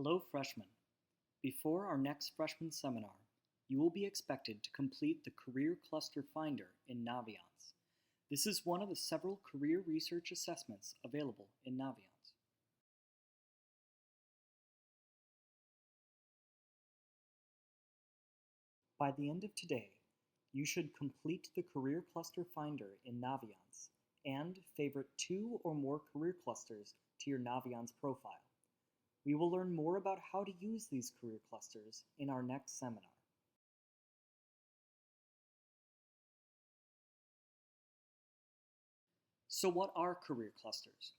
Hello, freshmen. Before our next freshman seminar, you will be expected to complete the Career Cluster Finder in Naviance. This is one of the several career research assessments available in Naviance. By the end of today, you should complete the Career Cluster Finder in Naviance and favorite 2 or more career clusters to your Naviance profile. We will learn more about how to use these career clusters in our next seminar. So what are career clusters?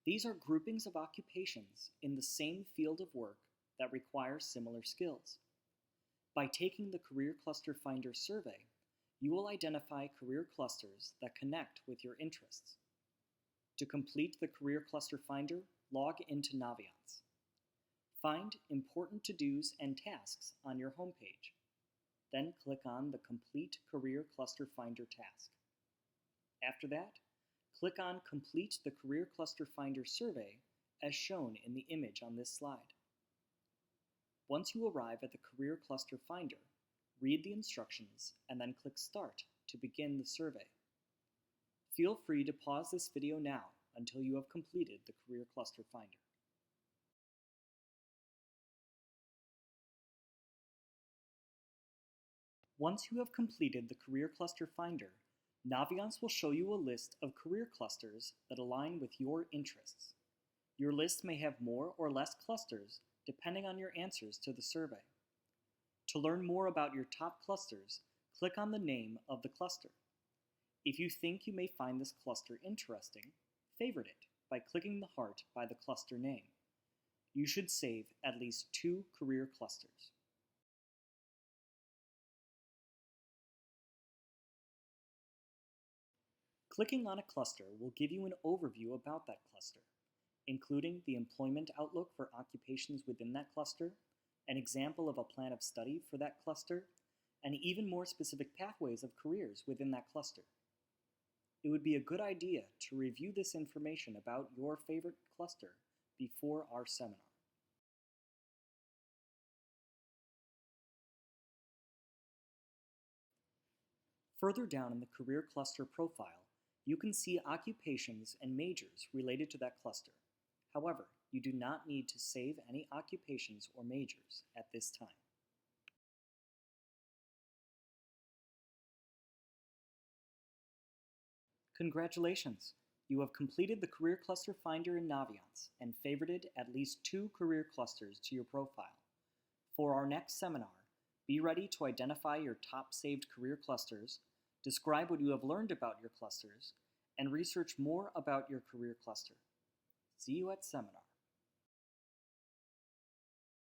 These are groupings of occupations in the same field of work that require similar skills. By taking the Career Cluster Finder survey, you will identify career clusters that connect with your interests. To complete the Career Cluster Finder, log into Naviance. Find Important To-Dos and Tasks on your homepage. Then click on the Complete Career Cluster Finder task. After that, click on Complete the Career Cluster Finder survey as shown in the image on this slide. Once you arrive at the Career Cluster Finder, read the instructions and then click Start to begin the survey. Feel free to pause this video now until you have completed the Career Cluster Finder. Once you have completed the Career Cluster Finder, Naviance will show you a list of career clusters that align with your interests. Your list may have more or less clusters depending on your answers to the survey. To learn more about your top clusters, click on the name of the cluster. If you think you may find this cluster interesting, favorite it by clicking the heart by the cluster name. You should save at least 2 career clusters. Clicking on a cluster will give you an overview about that cluster, including the employment outlook for occupations within that cluster, an example of a plan of study for that cluster, and even more specific pathways of careers within that cluster. It would be a good idea to review this information about your favorite cluster before our seminar. Further down in the Career Cluster profile, you can see occupations and majors related to that cluster. However, you do not need to save any occupations or majors at this time. Congratulations! You have completed the Career Cluster Finder in Naviance and favorited at least 2 career clusters to your profile. For our next seminar, be ready to identify your top saved career clusters, describe what you have learned about your clusters, and research more about your career cluster. See you at seminar.